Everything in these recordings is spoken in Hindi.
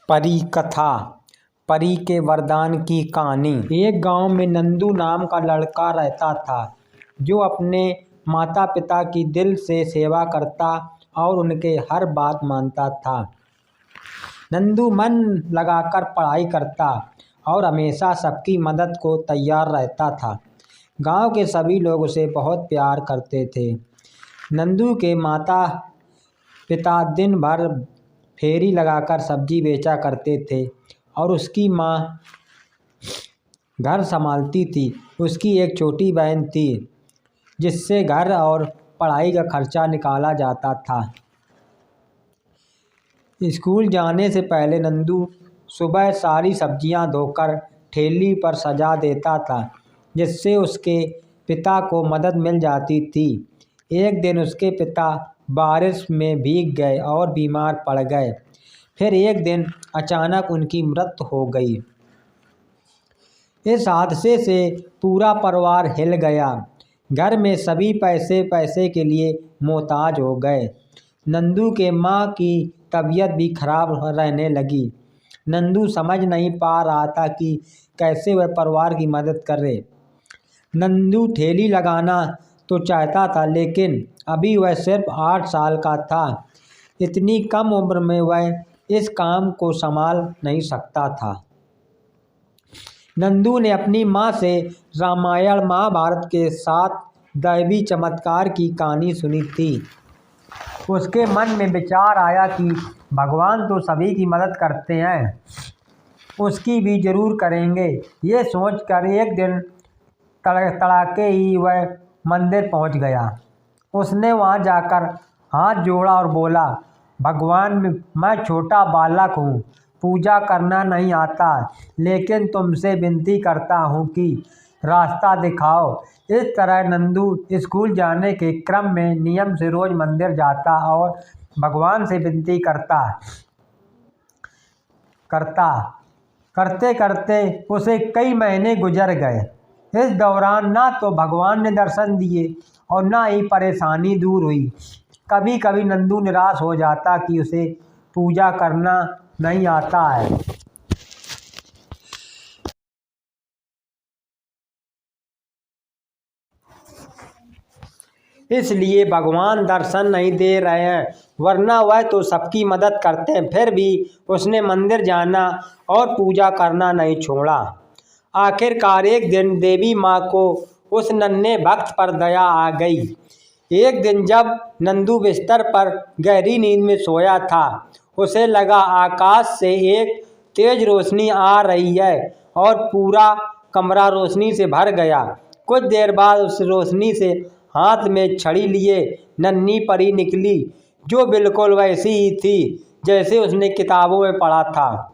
परी कथा। परी के वरदान की कहानी। एक गांव में नंदू नाम का लड़का रहता था जो अपने माता पिता की दिल से सेवा करता और उनके हर बात मानता था। नंदू मन लगाकर पढ़ाई करता और हमेशा सबकी मदद को तैयार रहता था। गांव के सभी लोग उसे बहुत प्यार करते थे। नंदू के माता पिता दिन भर फेरी लगाकर सब्जी बेचा करते थे और उसकी माँ घर संभालती थी। उसकी एक छोटी बहन थी जिससे घर और पढ़ाई का खर्चा निकाला जाता था। स्कूल जाने से पहले नंदू सुबह सारी सब्जियां धोकर ठेली पर सजा देता था जिससे उसके पिता को मदद मिल जाती थी। एक दिन उसके पिता बारिश में भीग गए और बीमार पड़ गए। फिर एक दिन अचानक उनकी मृत्यु हो गई। इस हादसे से पूरा परिवार हिल गया। घर में सभी पैसे के लिए मोहताज हो गए। नंदू के माँ की तबीयत भी खराब रहने लगी। नंदू समझ नहीं पा रहा था कि कैसे वह परिवार की मदद करे। नंदू ठेली लगाना तो चाहता था लेकिन अभी वह सिर्फ 8 साल का था। इतनी कम उम्र में वह इस काम को संभाल नहीं सकता था। नंदू ने अपनी माँ से रामायण महाभारत के साथ दैवी चमत्कार की कहानी सुनी थी। उसके मन में विचार आया कि भगवान तो सभी की मदद करते हैं, उसकी भी जरूर करेंगे। ये सोचकर एक दिन तड़के ही वह मंदिर पहुंच गया। उसने वहां जाकर हाथ जोड़ा और बोला, भगवान मैं छोटा बालक हूँ, पूजा करना नहीं आता, लेकिन तुमसे विनती करता हूँ कि रास्ता दिखाओ। इस तरह नंदू स्कूल जाने के क्रम में नियम से रोज मंदिर जाता और भगवान से विनती करते करते उसे कई महीने गुजर गए। इस दौरान ना तो भगवान ने दर्शन दिए और ना ही परेशानी दूर हुई। कभी कभी नंदू निराश हो जाता कि उसे पूजा करना नहीं आता है। इसलिए भगवान दर्शन नहीं दे रहे हैं, वरना वह तो सबकी मदद करते हैं। फिर भी उसने मंदिर जाना और पूजा करना नहीं छोड़ा। आखिरकार एक दिन देवी माँ को उस नन्हे भक्त पर दया आ गई। एक दिन जब नंदू बिस्तर पर गहरी नींद में सोया था, उसे लगा आकाश से एक तेज रोशनी आ रही है और पूरा कमरा रोशनी से भर गया। कुछ देर बाद उस रोशनी से हाथ में छड़ी लिए नन्ही परी निकली, जो बिल्कुल वैसी ही थी जैसे उसने किताबों में पढ़ा था।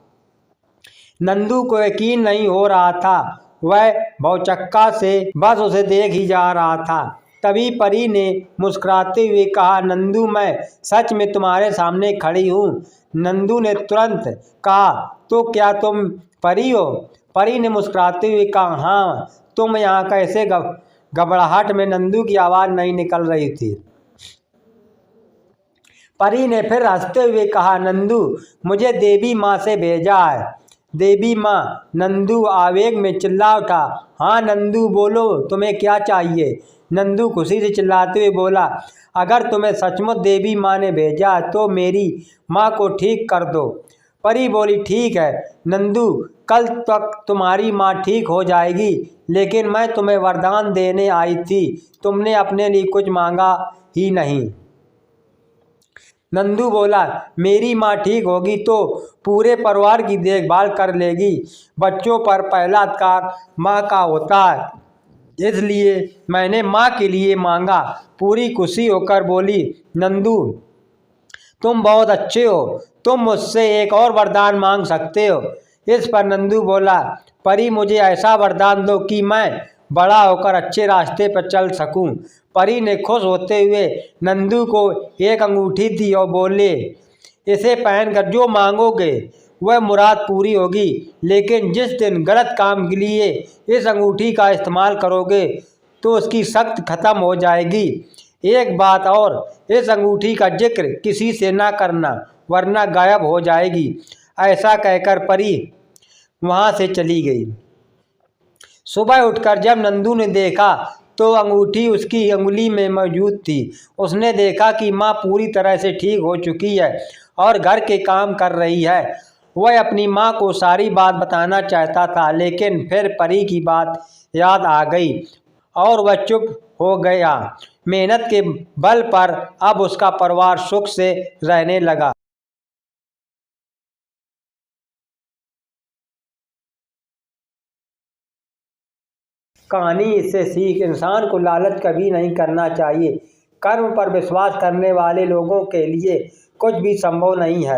नंदू को यकीन नहीं हो रहा था, वह भौचक्का से बस उसे देख ही जा रहा था। तभी परी ने मुस्कुराते हुए कहा, नंदू मैं सच में तुम्हारे सामने खड़ी हूँ। नंदू ने तुरंत कहा, तो क्या तुम परी हो? परी ने मुस्कुराते हुए कहा, हाँ, तुम यहाँ कैसे? घबराहट में नंदू की आवाज़ नहीं निकल रही थी। परी ने फिर हंसते हुए कहा, नंदू मुझे देवी माँ से भेजा है। देवी माँ? नंदू आवेग में चिल्ला उठा, हाँ नंदू बोलो, तुम्हें क्या चाहिए? नंदू खुशी से चिल्लाते हुए बोला, अगर तुम्हें सचमुच देवी माँ ने भेजा तो मेरी माँ को ठीक कर दो। परी बोली, ठीक है नंदू, कल तक तुम्हारी माँ ठीक हो जाएगी, लेकिन मैं तुम्हें वरदान देने आई थी, तुमने अपने लिए कुछ मांगा ही नहीं। नंदू बोला, मेरी माँ ठीक होगी तो पूरे परिवार की देखभाल कर लेगी। बच्चों पर पहला अधिकार माँ का होता है, इसलिए मैंने माँ के लिए मांगा। पूरी खुशी होकर बोली, नंदू तुम बहुत अच्छे हो, तुम मुझसे एक और वरदान मांग सकते हो। इस पर नंदू बोला, परी मुझे ऐसा वरदान दो कि मैं बड़ा होकर अच्छे रास्ते पर चल सकूं। परी ने खुश होते हुए नंदू को एक अंगूठी दी और बोले, इसे पहनकर जो मांगोगे वह मुराद पूरी होगी, लेकिन जिस दिन गलत काम के लिए इस अंगूठी का इस्तेमाल करोगे तो उसकी शक्ति खत्म हो जाएगी। एक बात और, इस अंगूठी का जिक्र किसी से ना करना, वरना गायब हो जाएगी। ऐसा कहकर परी वहाँ से चली गई। सुबह उठकर जब नंदू ने देखा तो अंगूठी उसकी अंगुली में मौजूद थी। उसने देखा कि माँ पूरी तरह से ठीक हो चुकी है और घर के काम कर रही है। वह अपनी माँ को सारी बात बताना चाहता था, लेकिन फिर परी की बात याद आ गई और वह चुप हो गया। मेहनत के बल पर अब उसका परिवार सुख से रहने लगा। कहानी इससे सीख, इंसान को लालच कभी नहीं करना चाहिए। कर्म पर विश्वास करने वाले लोगों के लिए कुछ भी संभव नहीं है।